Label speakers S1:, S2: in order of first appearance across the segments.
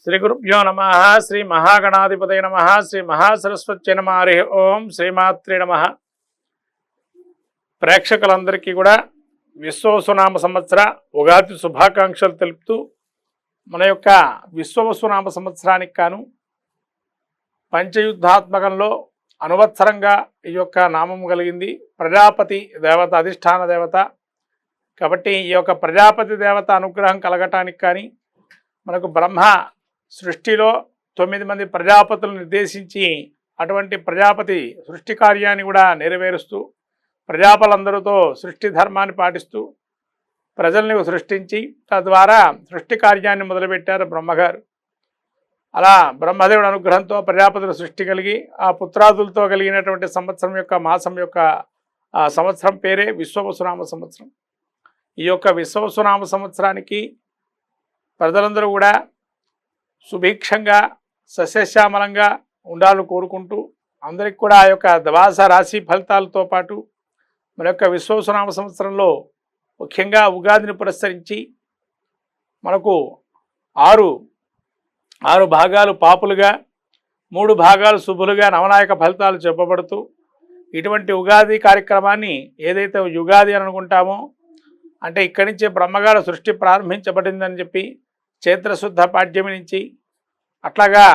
S1: శ్రీ గురుభ్యో నమ. శ్రీ మహాగణాధిపతయ నమ. శ్రీ మహాసరస్వత్యై నమ. హరి ఓం. శ్రీమాత్రే నమ. ప్రేక్షకులందరికీ కూడా విశ్వవసునామ సంవత్సర ఉగాది శుభాకాంక్షలు తెలుపుతూ మన యొక్క విశ్వవసునామ సంవత్సరానికి కాను పంచయుద్ధాత్మకంలో అనువత్సరంగా ఈ యొక్క నామం కలిగింది. ప్రజాపతి దేవత అధిష్టాన దేవత కాబట్టి ఈ యొక్క ప్రజాపతి దేవత అనుగ్రహం కలగటానికి కానీ మనకు బ్రహ్మ సృష్టిలో 9 మంది ప్రజాపతులను నిర్దేశించి అటువంటి ప్రజాపతి సృష్టి కార్యాన్ని కూడా నెరవేరుస్తూ ప్రజాపతులందరితో సృష్టి ధర్మాన్ని పాటిస్తూ ప్రజల్ని సృష్టించి తద్వారా సృష్టి కార్యాన్ని మొదలుపెట్టారు బ్రహ్మగారు. అలా బ్రహ్మదేవుడి అనుగ్రహంతో ప్రజాపతుల సృష్టి కలిగి ఆ పుత్రాదులతో కలిగినటువంటి సంవత్సరం యొక్క మాసం యొక్క సంవత్సరం పేరే విశ్వవసునామ సంవత్సరం. ఈ యొక్క విశ్వవసునామ సంవత్సరానికి ప్రజలందరూ కూడా సుభిక్షంగా సస్యశ్యామలంగా ఉండాలని కోరుకుంటూ అందరికి కూడా ఆ యొక్క ద్వాదశ రాశి ఫలితాలతో పాటు మన యొక్క విశ్వవసునామ సంవత్సరంలో ముఖ్యంగా ఉగాదిని పురస్కరించి మనకు ఆరు భాగాలు పాపులుగా 3 భాగాలు శుభులుగా నవనాయక ఫలితాలు చెప్పబడుతూ ఇటువంటి ఉగాది కార్యక్రమాన్ని ఏదైతే యుగాది అని అనుకుంటామో అంటే ఇక్కడి నుంచే బ్రహ్మగారు సృష్టి ప్రారంభించబడిందని చెప్పి చైత్రశుద్ధ పాడ్యమి నుంచి అట్లాగా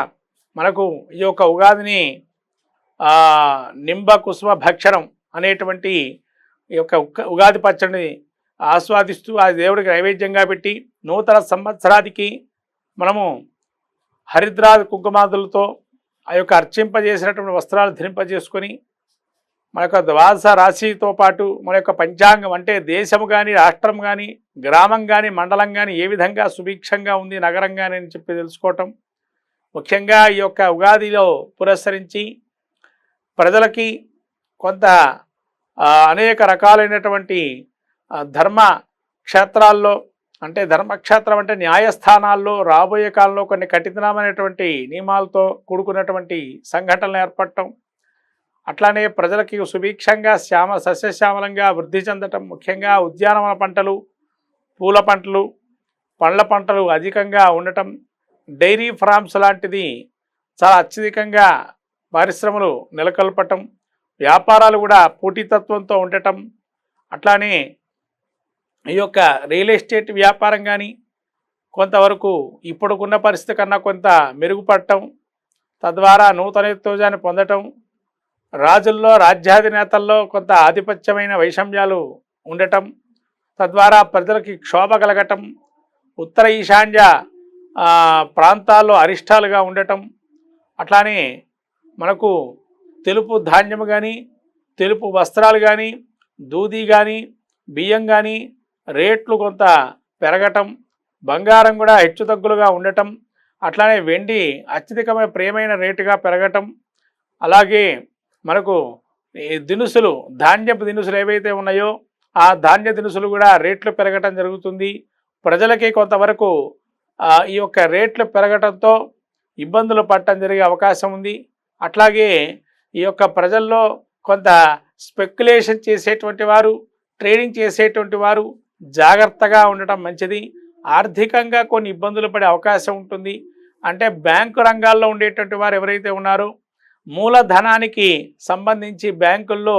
S1: మనకు ఈ యొక్క ఉగాదిని నింబ కుసుమ భక్షణం అనేటువంటి ఈ యొక్క ఉగాది పచ్చడిని ఆస్వాదిస్తూ ఆ దేవుడికి నైవేద్యంగా పెట్టి నూతన సంవత్సరానికి మనము హరిద్రాది కుంకుమాదులతో ఆ యొక్క అర్చింపజేసినటువంటి వస్త్రాలు ధరింపజేసుకొని మన యొక్క ద్వాదశ రాశితో పాటు మన యొక్క పంచాంగం అంటే దేశము కానీ రాష్ట్రం కానీ గ్రామం కానీ మండలం కానీ ఏ విధంగా సుభిక్షంగా ఉంది నగరం కానీ అని చెప్పి తెలుసుకోవటం ముఖ్యంగా ఈ యొక్క ఉగాదిలో పురస్కరించి ప్రజలకి కొంత అనేక రకాలైనటువంటి ధర్మ క్షేత్రాల్లో అంటే ధర్మక్షేత్రం అంటే న్యాయస్థానాల్లో రాబోయే కాలంలో కొన్ని కఠినమైనటువంటి నియమాలతో కూడుకున్నటువంటి సంఘటనలు ఏర్పడటం అట్లానే ప్రజలకి సుభిక్షంగా సస్యశ్యామలంగా వృద్ధి చెందటం ముఖ్యంగా ఉద్యానవన పంటలు పూల పంటలు పండ్ల పంటలు అధికంగా ఉండటం డైరీ ఫార్మ్స్ లాంటిది చాలా అత్యధికంగా పరిశ్రమలు నెలకొల్పటం వ్యాపారాలు కూడా పోటీతత్వంతో ఉండటం అట్లానే ఈ యొక్క రియల్ ఎస్టేట్ వ్యాపారం కానీ కొంతవరకు ఇప్పుడుకున్న పరిస్థితి కన్నా కొంత మెరుగుపడటం తద్వారా నూతనోత్తేజాన్ని పొందటం రాజుల్లో రాజ్యాధినేతల్లో కొంత ఆధిపత్యమైన వైషమ్యాలు ఉండటం తద్వారా ప్రజలకి క్షోభ కలగటం ఉత్తర ఈశాన్య ప్రాంతాల్లో అరిష్టాలుగా ఉండటం అట్లానే మనకు తెలుపు ధాన్యం కానీ తెలుపు వస్త్రాలు కానీ దూది కానీ బియ్యం కానీ రేట్లు కొంత పెరగటం బంగారం కూడా హెచ్చుతగ్గులుగా ఉండటం అట్లానే వెండి అత్యధికమైన ప్రియమైన రేటుగా పెరగటం అలాగే మనకు దినుసులు ధాన్యపు దినుసులు ఏవైతే ఉన్నాయో ఆ ధాన్య దినుసులు కూడా రేట్లు పెరగటం జరుగుతుంది. ప్రజలకి కొంతవరకు ఈ యొక్క రేట్లు పెరగటంతో ఇబ్బందులు పడటం జరిగే అవకాశం ఉంది. అట్లాగే ఈ యొక్క ప్రజల్లో కొంత స్పెక్యులేషన్ చేసేటువంటి వారు ట్రేడింగ్ చేసేటువంటి వారు జాగ్రత్తగా ఉండటం మంచిది. ఆర్థికంగా కొన్ని ఇబ్బందులు పడే అవకాశం ఉంటుంది. అంటే బ్యాంకు రంగాల్లో ఉండేటువంటి వారు ఎవరైతే ఉన్నారో మూలధనానికి సంబంధించి బ్యాంకుల్లో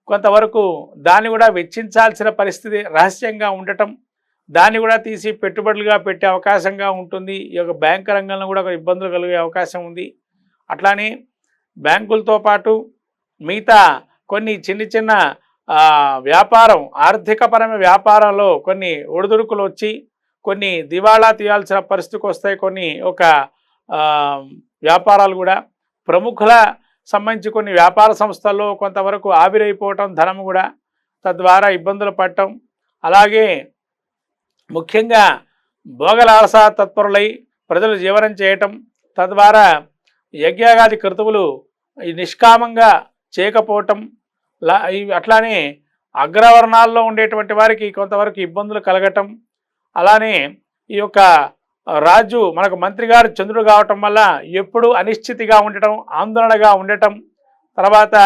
S1: కొంతవరకు దాన్ని కూడా వెచ్చించాల్సిన పరిస్థితి రహస్యంగా ఉండటం దాన్ని కూడా తీసి పెట్టుబడులుగా పెట్టే అవకాశంగా ఉంటుంది. ఈ యొక్క బ్యాంకు రంగంలో కూడా ఇబ్బందులు కలిగే అవకాశం ఉంది. అట్లానే బ్యాంకులతో పాటు మిగతా కొన్ని చిన్న వ్యాపారం ఆర్థికపరమైన వ్యాపారంలో కొన్ని ఒడిదుడుకులు వచ్చి కొన్ని దివాళా తీయాల్సిన పరిస్థితికి వస్తాయి. కొన్ని ఒక వ్యాపారాలు కూడా ప్రముఖుల సంబంధించి కొన్ని వ్యాపార సంస్థల్లో కొంతవరకు ఆవిరైపోవటం ధనం కూడా తద్వారా ఇబ్బందులు పడటం అలాగే ముఖ్యంగా భోగలాలస తత్పరులై ప్రజలు జీవనం చేయటం తద్వారా యజ్ఞాగాది కృతువులు నిష్కామంగా చేయకపోవటం అట్లానే అగ్రవర్ణాల్లో ఉండేటువంటి వారికి కొంతవరకు ఇబ్బందులు కలగటం అలానే ఈ యొక్క రాజు మనకు మంత్రి గారు చంద్రుడు కావటం వల్ల ఎప్పుడు అనిశ్చితిగా ఉండటం ఆందోళనగా ఉండటం తర్వాత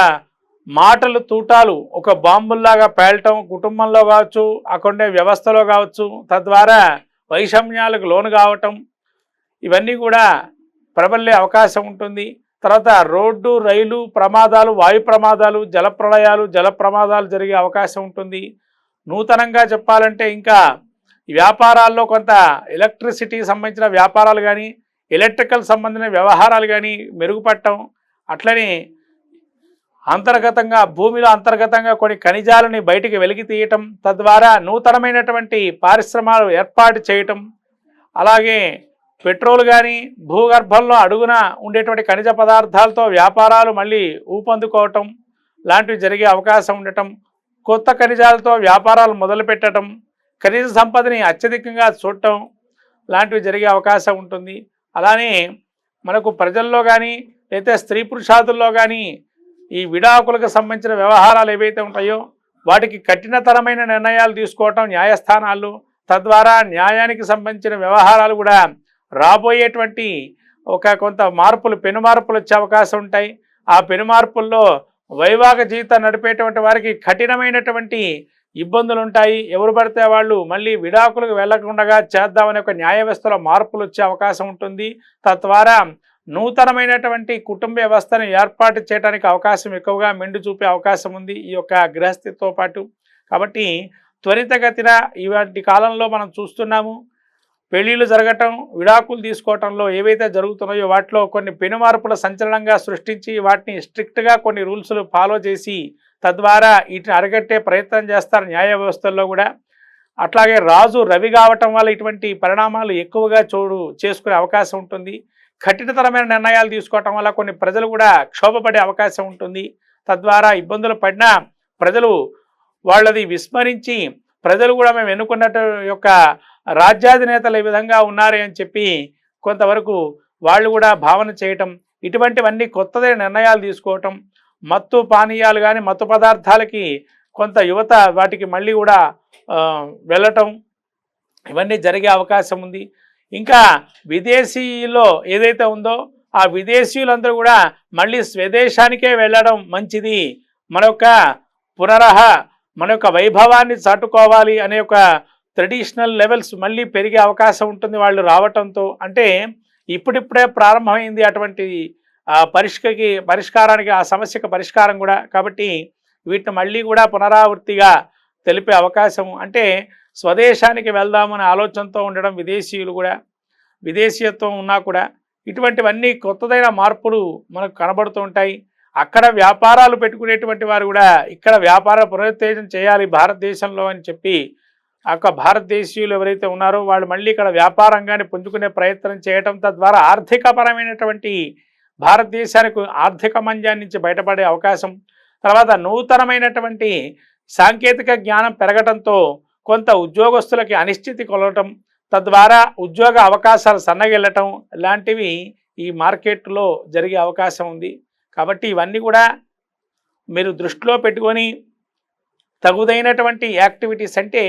S1: మాటలు తూటాలు ఒక బాంబుల్లాగా పేలటం కుటుంబంలో కావచ్చు అక్కడే వ్యవస్థలో కావచ్చు తద్వారా వైషమ్యాలకు లోను కావటం ఇవన్నీ కూడా ప్రబలే అవకాశం ఉంటుంది. తర్వాత రోడ్డు, రైలు ప్రమాదాలు, వాయు ప్రమాదాలు, జల ప్రళయాలు, జల ప్రమాదాలు జరిగే అవకాశం ఉంటుంది. నూతనంగా చెప్పాలంటే ఇంకా వ్యాపారాల్లో కొంత ఎలక్ట్రిసిటీకి సంబంధించిన వ్యాపారాలు కానీ, ఎలక్ట్రికల్ సంబంధించిన వ్యవహారాలు కానీ మెరుగుపడటం, అట్లనే అంతర్గతంగా భూమిలో అంతర్గతంగా కొన్ని ఖనిజాలని బయటికి వెలికి తీయటం, తద్వారా నూతనమైనటువంటి పరిశ్రమలు ఏర్పాటు చేయటం, అలాగే పెట్రోల్ కానీ భూగర్భంలో అడుగున ఉండేటువంటి ఖనిజ పదార్థాలతో వ్యాపారాలు మళ్ళీ ఊపందుకోవటం లాంటివి జరిగే అవకాశం ఉండటం, కొత్త ఖనిజాలతో వ్యాపారాలు మొదలుపెట్టడం, ఖనిజ సంపదని అత్యధికంగా చూడటం లాంటివి జరిగే అవకాశం ఉంటుంది. అలానే మనకు ప్రజల్లో కానీ లేదా స్త్రీ పురుషాదుల్లో కానీ ఈ విడాకులకు సంబంధించిన వ్యవహారాలు ఏవైతే ఉంటాయో వాటికి కఠినతరమైన నిర్ణయాలు తీసుకోవటం న్యాయస్థానాలు, తద్వారా న్యాయానికి సంబంధించిన వ్యవహారాలు కూడా రాబోయేటువంటి కొంత మార్పులు, పెను మార్పులు వచ్చే అవకాశం ఉంటాయి. ఆ పెను మార్పుల్లో వైవాహిక జీవితం నడిపేటువంటి వారికి కఠినమైనటువంటి ఇబ్బందులు ఉంటాయి. ఎవరు పడితే వాళ్ళు మళ్ళీ విడాకులకు వెళ్లకుండా చేద్దామనే ఒక న్యాయ వ్యవస్థలో మార్పులు వచ్చే అవకాశం ఉంటుంది. తద్వారా నూతనమైనటువంటి కుటుంబ వ్యవస్థను ఏర్పాటు చేయడానికి అవకాశం ఎక్కువగా మెండు చూపే అవకాశం ఉంది ఈ యొక్క గృహస్థితితో పాటు. కాబట్టి త్వరితగతిన ఇవాటి కాలంలో మనం చూస్తున్నాము, పెళ్ళిళ్ళు జరగటం, విడాకులు తీసుకోవటంలో ఏవైతే జరుగుతున్నాయో వాటిలో కొన్ని పెను మార్పుల సంచలనంగా సృష్టించి వాటిని స్ట్రిక్ట్గా కొన్ని రూల్స్లు ఫాలో చేసి తద్వారా వీటిని అరికట్టే ప్రయత్నం చేస్తారు న్యాయ వ్యవస్థల్లో కూడా. అట్లాగే రాజు రవి కావటం వల్ల ఇటువంటి పరిణామాలు ఎక్కువగా చేసుకునే అవకాశం ఉంటుంది. కఠినతరమైన నిర్ణయాలు తీసుకోవటం వల్ల కొన్ని ప్రజలు కూడా క్షోభపడే అవకాశం ఉంటుంది. తద్వారా ఇబ్బందులు పడినా ప్రజలు వాళ్ళది విస్మరించి ప్రజలు కూడా మేము ఎన్నుకున్నట్టు యొక్క రాజ్యాధినేతలు ఈ విధంగా ఉన్నారే అని చెప్పి కొంతవరకు వాళ్ళు కూడా భావన చేయటం, ఇటువంటివన్నీ కొత్తదే నిర్ణయాలు తీసుకోవటం, మత్తు పానీయాలు కానీ మత్తు పదార్థాలకి కొంత యువత వాటికి మళ్ళీ కూడా వెళ్ళటం, ఇవన్నీ జరిగే అవకాశం ఉంది. ఇంకా విదేశీలో ఏదైతే ఉందో ఆ విదేశీయులందరూ కూడా మళ్ళీ స్వదేశానికే వెళ్ళడం మంచిది, మన యొక్క వైభవాన్ని చాటుకోవాలి అనే ఒక ట్రెడిషనల్ లెవెల్స్ మళ్ళీ పెరిగే అవకాశం ఉంటుంది వాళ్ళు రావటంతో. అంటే ఇప్పుడిప్పుడే ప్రారంభమైంది అటువంటి పరిష్కారానికి, ఆ సమస్యకు పరిష్కారం కూడా. కాబట్టి వీటిని మళ్ళీ కూడా పునరావృత్తిగా తెలిపే అవకాశం, అంటే స్వదేశానికి వెళ్దామనే ఆలోచనతో ఉండడం విదేశీయులు కూడా, విదేశీయత్వం ఉన్నా కూడా ఇటువంటివన్నీ కొత్తదైన మార్పులు మనకు కనబడుతూ ఉంటాయి. అక్కడ వ్యాపారాలు పెట్టుకునేటువంటి వారు కూడా ఇక్కడ వ్యాపార పునరుత్తేజం చేయాలి భారతదేశంలో అని చెప్పి భారతదేశీయులు ఎవరైతే ఉన్నారో వాళ్ళు మళ్ళీ ఇక్కడ వ్యాపారంగానే పుంజుకునే ప్రయత్నం చేయటం, తద్వారా ఆర్థికపరమైనటువంటి భారతదేశానికి ఆర్థిక మంజాన్ని నుంచి బయటపడే అవకాశం, తర్వాత నూతనమైనటువంటి సాంకేతిక జ్ఞానం పెరగటంతో కొంత ఉద్యోగస్తులకి అనిశ్చితి కొలవటం, తద్వారా ఉద్యోగ అవకాశాలు సన్నగిల్లటం లాంటివి ఈ మార్కెట్లో జరిగే అవకాశం ఉంది. కాబట్టి ఇవన్నీ కూడా మీరు దృష్టిలో పెట్టుకొని తగుదైనటువంటి యాక్టివిటీస్, అంటే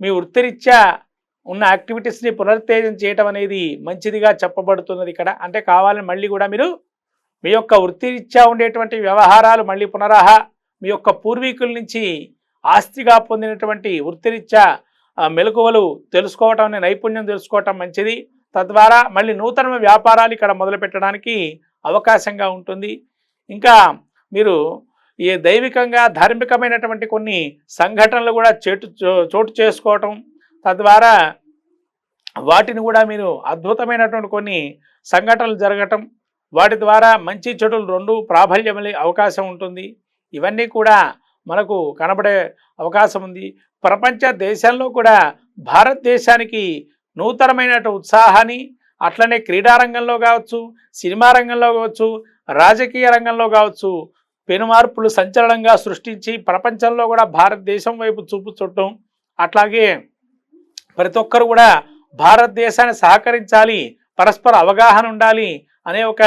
S1: మీ వృత్తిరీత్యా ఉన్న యాక్టివిటీస్ని పునరుత్తేజం చేయటం అనేది మంచిదిగా చెప్పబడుతున్నది ఇక్కడ. అంటే కావాలని మళ్ళీ కూడా మీరు మీ యొక్క వృత్తిరీత్యా ఉండేటువంటి వ్యవహారాలు మళ్ళీ మీ యొక్క పూర్వీకుల నుంచి ఆస్తిగా పొందినటువంటి వృత్తిరీత్యా మెలకువలు తెలుసుకోవటం, నైపుణ్యం తెలుసుకోవటం మంచిది. తద్వారా మళ్ళీ నూతన వ్యాపారాలు ఇక్కడ మొదలుపెట్టడానికి అవకాశంగా ఉంటుంది. ఇంకా మీరు ఈ దైవికంగా ధార్మికమైనటువంటి కొన్ని సంఘటనలు కూడా చోటు చేసుకోవటం, తద్వారా వాటిని కూడా మీరు అద్భుతమైనటువంటి కొన్ని సంఘటనలు జరగటం, వాటి ద్వారా మంచి చెడులు రెండు ప్రాబల్యమలే అవకాశం ఉంటుంది. ఇవన్నీ కూడా మనకు కనబడే అవకాశం ఉంది. ప్రపంచ దేశాల్లో కూడా భారతదేశానికి నూతనమైన ఉత్సాహాన్ని, అట్లనే క్రీడారంగంలో కావచ్చు, సినిమా రంగంలో కావచ్చు, రాజకీయ రంగంలో కావచ్చు పెను మార్పులు సంచలనంగా సృష్టించి ప్రపంచంలో కూడా భారతదేశం వైపు చూపు చుట్టం, అట్లాగే ప్రతి ఒక్కరు కూడా భారతదేశాన్ని సహకరించాలి, పరస్పర అవగాహన ఉండాలి అనే ఒక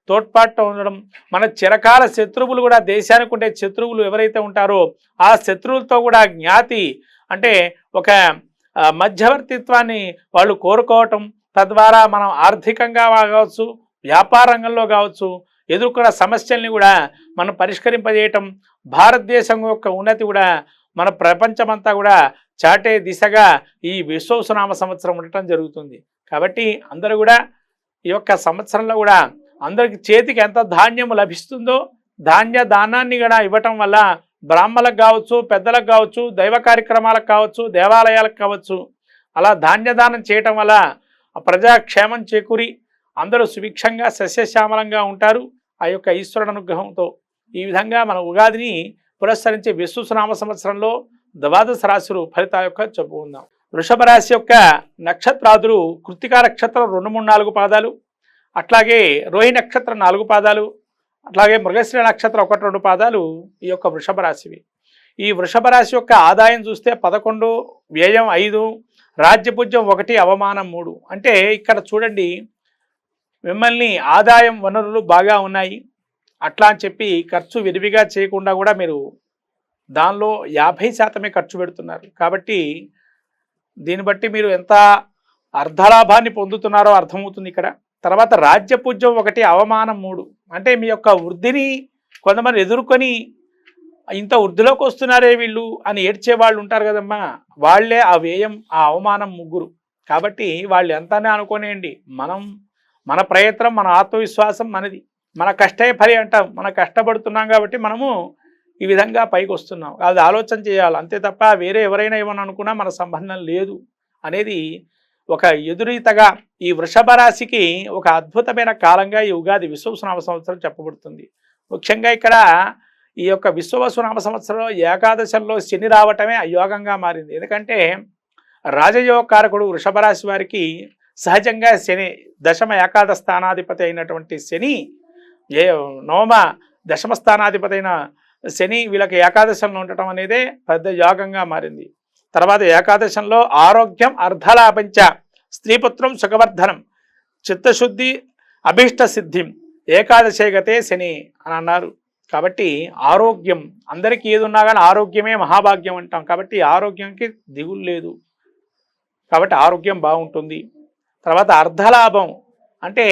S1: తోడ్పాటు ఉండడం, మన చిరకాల శత్రువులు కూడా దేశానికి ఉండే శత్రువులు ఎవరైతే ఉంటారో ఆ శత్రువులతో కూడా జ్ఞాతి, అంటే ఒక మధ్యవర్తిత్వాన్ని వాళ్ళు కోరుకోవటం, తద్వారా మనం ఆర్థికంగా కావచ్చు, వ్యాపార రంగంలో కావచ్చు ఎదుర్కొన్న సమస్యల్ని కూడా మనం పరిష్కరింపజేయటం, భారతదేశం యొక్క ఉన్నతి కూడా మన ప్రపంచమంతా కూడా చాటే దిశగా ఈ విశ్వవసునామ సంవత్సరం ఉండటం జరుగుతుంది. కాబట్టి అందరూ కూడా ఈ యొక్క సంవత్సరంలో కూడా అందరికి చేతికి ఎంత ధాన్యం లభిస్తుందో ధాన్య దానాన్ని కూడా ఇవ్వటం వల్ల బ్రాహ్మణులకు కావచ్చు, పెద్దలకు కావచ్చు, దైవ కార్యక్రమాలకు కావచ్చు, దేవాలయాలకు కావచ్చు, అలా ధాన్యదానం చేయటం వల్ల ప్రజాక్షేమం చేకూరి అందరూ సుభిక్షంగా సస్యశ్యామలంగా ఉంటారు ఆ యొక్క ఈశ్వరుడు అనుగ్రహంతో. ఈ విధంగా మన ఉగాదిని పురస్కరించి విశ్వనామ సంవత్సరంలో ద్వాదశ రాశులు ఫలితాల యొక్క చెప్పుకుందాం. వృషభ రాశి యొక్క నక్షత్రాదులు కృత్తికా నక్షత్రం 2, 3, 4 పాదాలు, అట్లాగే రోహిణి నక్షత్రం 4 పాదాలు, అట్లాగే మృగశిర నక్షత్రం 1, 2 పాదాలు ఈ యొక్క వృషభ రాశివి. ఈ వృషభ రాశి యొక్క ఆదాయం చూస్తే 11, వ్యయం 5, రాజ్యపూజ్యం 1, అవమానం 3. అంటే ఇక్కడ చూడండి, మిమ్మల్ని ఆదాయం వనరులు బాగా ఉన్నాయి అట్లా అని చెప్పి ఖర్చు విరివిగా చేయకుండా కూడా మీరు దానిలో 50% ఖర్చు పెడుతున్నారు. కాబట్టి దీన్ని బట్టి మీరు ఎంత అర్ధలాభాన్ని పొందుతున్నారో అర్థమవుతుంది ఇక్కడ. తర్వాత రాజ్యపూజ్యం 1, అవమానం 3. అంటే మీ యొక్క వృద్ధిని కొంతమంది ఎదుర్కొని ఇంత వృద్ధిలోకి వస్తున్నారే వీళ్ళు అని ఏడ్చే వాళ్ళు ఉంటారు కదమ్మా, వాళ్ళే ఆ వ్యయం, ఆ అవమానం 3. కాబట్టి వాళ్ళు ఎంతనే అనుకోనేయండి, మన ప్రయత్నం, మన ఆత్మవిశ్వాసం మనది, మన కష్టే ఫలి అంటాం. మనం కష్టపడుతున్నాం కాబట్టి మనము ఈ విధంగా పైకి వస్తున్నాం. అది ఆలోచన చేయాలి, అంతే తప్ప వేరే ఎవరైనా ఏమని అనుకున్నా మన సంబంధం లేదు అనేది ఒక ఎదురీతగా ఈ వృషభ రాశికి ఒక అద్భుతమైన కాలంగా ఈ ఉగాది విశ్వవసునామ సంవత్సరం చెప్పబడుతుంది. ముఖ్యంగా ఇక్కడ ఈ యొక్క విశ్వవసునామ సంవత్సరంలో ఏకాదశంలో శని రావటమే అయోగంగా మారింది. ఎందుకంటే రాజయోగకారకుడు వృషభ రాశి వారికి సహజంగా శని దశమ ఏకాదశ స్థానాధిపతి అయినటువంటి శని, నవమ దశమ స్థానాధిపతి అయిన శని వీళ్ళకి ఏకాదశంలో ఉండటం అనేదే పెద్ద యోగంగా మారింది. తర్వాత ఏకాదశంలో ఆరోగ్యం అర్ధలాభంచ, స్త్రీపుత్రం సుఖవర్ధనం, చిత్తశుద్ధి అభీష్ట సిద్ధిం, ఏకాదశే గతే శని అని అన్నారు. కాబట్టి ఆరోగ్యం, అందరికీ ఏది ఉన్నా కానీ ఆరోగ్యమే మహాభాగ్యం అంటాం. కాబట్టి ఆరోగ్యంకి దిగులు లేదు, కాబట్టి ఆరోగ్యం బాగుంటుంది. తర్వాత అర్ధలాభం అంటే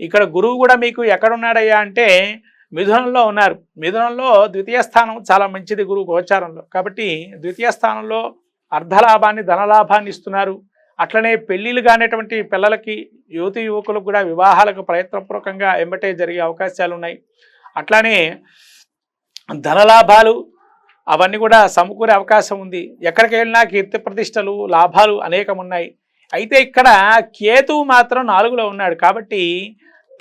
S1: ఇక్కడ గురువు కూడా మీకు ఎక్కడున్నాడయ్యా అంటే మిథునంలో ఉన్నారు. మిథునంలో ద్వితీయ స్థానం చాలా మంచిది గురువు గోచారంలో. కాబట్టి ద్వితీయ స్థానంలో అర్ధలాభాన్ని, ధనలాభాన్ని ఇస్తున్నారు. అట్లనే పెళ్ళిళ్ళు కానిటువంటి పిల్లలకి, యువతి యువకులకు కూడా వివాహాలకు ప్రయత్నపూర్వకంగా ఎంబటే జరిగే అవకాశాలు ఉన్నాయి. అట్లానే ధనలాభాలు అవన్నీ కూడా సమకూరే అవకాశం ఉంది. ఎక్కడికి వెళ్ళినా కీర్తి ప్రతిష్టలు, లాభాలు అనేకం ఉన్నాయి. అయితే ఇక్కడ కేతువు మాత్రం 4లో ఉన్నాడు. కాబట్టి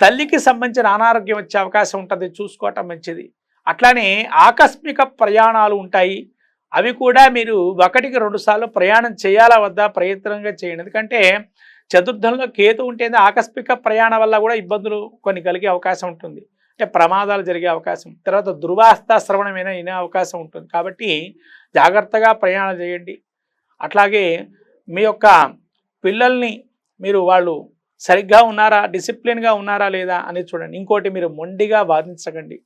S1: తల్లికి సంబంధించిన అనారోగ్యం వచ్చే అవకాశం ఉంటుంది, చూసుకోవటం మంచిది. అట్లానే ఆకస్మిక ప్రయాణాలు ఉంటాయి, అవి కూడా మీరు 1కి 2 సార్లు ప్రయాణం చేయాలా వద్దా ప్రయత్నంగా చేయండి. ఎందుకంటే చతుర్థంలో కేతు ఉంటేనే ఆకస్మిక ప్రయాణం వల్ల కూడా ఇబ్బందులు కొన్ని కలిగే అవకాశం ఉంటుంది. అంటే ప్రమాదాలు జరిగే అవకాశం, తర్వాత దుర్వార్త శ్రవణమైన వినే అవకాశం ఉంటుంది. కాబట్టి జాగ్రత్తగా ప్రయాణం చేయండి. అట్లాగే మీ యొక్క పిల్లల్ని వాళ్ళు సరిగ్గా ఉన్నారా, డిసిప్లిన్గా ఉన్నారా లేదా అనేది చూడండి. ఇంకోటి, మీరు మొండిగా వాదించకండి,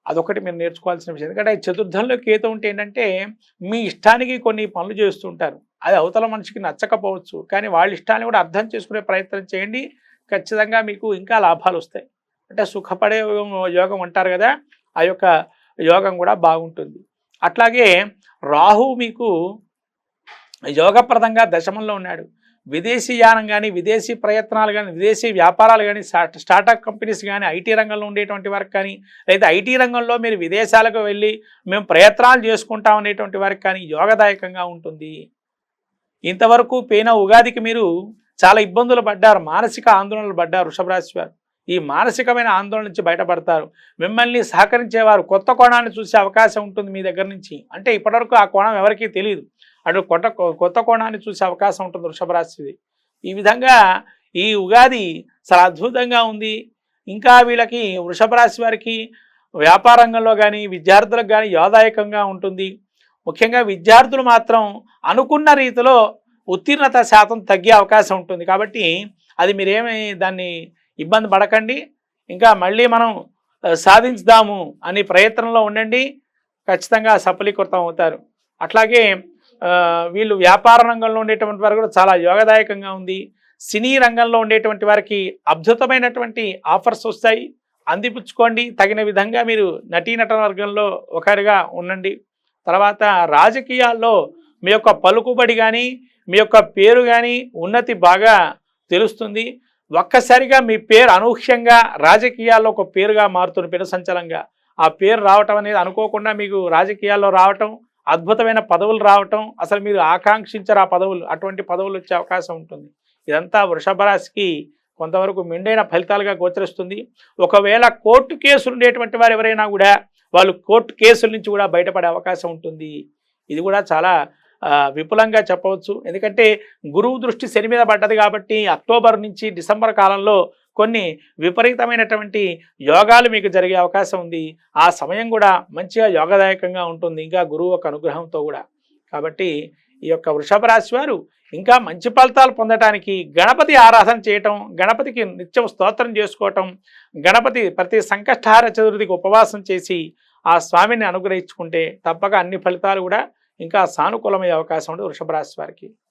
S1: అదొకటి మీరు నేర్చుకోవాల్సిన విషయం. ఎందుకంటే చతుర్థంలో కేతు ఉంటే ఏంటంటే మీ ఇష్టానికి కొన్ని పనులు చేస్తుంటారు, అది అవతల మనిషికి నచ్చకపోవచ్చు, కానీ వాళ్ళ ఇష్టాన్ని కూడా అర్థం చేసుకునే ప్రయత్నం చేయండి. ఖచ్చితంగా మీకు ఇంకా లాభాలు వస్తాయి. అంటే సుఖపడే యోగం అంటారు కదా, ఆ యొక్క యోగం కూడా బాగుంటుంది. అట్లాగే రాహు మీకు యోగప్రదంగా దశమంలో ఉన్నాడు. విదేశీ యానం కానీ, విదేశీ ప్రయత్నాలు కానీ, విదేశీ వ్యాపారాలు కానీ, స్టార్టప్ కంపెనీస్ కానీ, ఐటీ రంగంలో ఉండేటువంటి వారికి కానీ, లేదా ఐటీ రంగంలో మీరు విదేశాలకు వెళ్ళి మేము ప్రయత్నాలు చేసుకుంటాం అనేటువంటి వారికి కానీ యోగదాయకంగా ఉంటుంది. ఇంతవరకు పోయిన ఉగాదికి మీరు చాలా ఇబ్బందులు పడ్డారు, మానసిక ఆందోళనలు పడ్డారు వృషభ రాశి వారు. ఈ మానసికమైన ఆందోళన నుంచి బయటపడతారు. మిమ్మల్ని సహకరించేవారు కొత్త కోణాన్ని చూసే అవకాశం ఉంటుంది మీ దగ్గర నుంచి. అంటే ఇప్పటివరకు ఆ కోణం ఎవరికీ తెలియదు, అటు కొత్త కోణాన్ని చూసే అవకాశం ఉంటుంది వృషభ రాశిది. ఈ విధంగా ఈ ఉగాది చాలా అద్భుతంగా ఉంది. ఇంకా వీళ్ళకి వృషభ రాశి వారికి వ్యాపార రంగంలో కానీ, విద్యార్థులకు కానీ యోగదాయకంగా ఉంటుంది. ముఖ్యంగా విద్యార్థులు మాత్రం అనుకున్న రీతిలో ఉత్తీర్ణత శాతం తగ్గే అవకాశం ఉంటుంది. కాబట్టి అది మీరేమి దాన్ని ఇబ్బంది పడకండి, ఇంకా మళ్ళీ మనం సాధించుదాము అని ప్రయత్నంలో ఉండండి, ఖచ్చితంగా సఫలీకృతం అవుతారు. అట్లాగే వీళ్ళు వ్యాపార రంగంలో ఉండేటువంటి వారు కూడా చాలా యోగదాయకంగా ఉంది. సినీ రంగంలో ఉండేటువంటి వారికి అద్భుతమైనటువంటి ఆఫర్స్ వస్తాయి, అందిపుచ్చుకోండి. తగిన విధంగా మీరు నటీనటన వర్గంలో ఒకరిగా ఉండండి. తర్వాత రాజకీయాల్లో మీ యొక్క పలుకుబడి కానీ, మీ యొక్క పేరు కానీ ఉన్నతి బాగా తెలుస్తుంది. ఒక్కసారిగా మీ పేరు అనూహ్యంగా రాజకీయాల్లో ఒక పేరుగా మారుతున్న పేరు సంచలంగా ఆ పేరు రావటం అనేది అనుకోకుండా మీకు రాజకీయాల్లో రావటం, అద్భుతమైన పదవులు రావటం, అసలు మీరు ఆకాంక్షించరు ఆ పదవులు, అటువంటి పదవులు వచ్చే అవకాశం ఉంటుంది. ఇదంతా వృషభ రాశికి కొంతవరకు మెండైన ఫలితాలుగా గోచరిస్తుంది. ఒకవేళ కోర్టు కేసులు ఉండేటువంటి వారు ఎవరైనా కూడా వాళ్ళు కోర్టు కేసుల నుంచి కూడా బయటపడే అవకాశం ఉంటుంది. ఇది కూడా చాలా విపులంగా చెప్పవచ్చు. ఎందుకంటే గురువు దృష్టి శని మీద పడ్డది కాబట్టి అక్టోబర్ నుంచి డిసెంబర్ కాలంలో కొన్ని విపరీతమైనటువంటి యోగాలు మీకు జరిగే అవకాశం ఉంది. ఆ సమయం కూడా మంచిగా యోగదాయకంగా ఉంటుంది, ఇంకా గురువు యొక్క అనుగ్రహంతో కూడా. కాబట్టి ఈ యొక్క వృషభ రాశి వారు ఇంకా మంచి ఫలితాలు పొందటానికి గణపతి ఆరాధన చేయటం, గణపతికి నిత్యం స్తోత్రం చేసుకోవటం, గణపతి ప్రతి సంకష్టహార చతుర్థికి ఉపవాసం చేసి ఆ స్వామిని అనుగ్రహించుకుంటే తప్పక అన్ని ఫలితాలు కూడా ఇంకా సానుకూలమయ్యే అవకాశం ఉంటుంది వృషభ రాశి వారికి.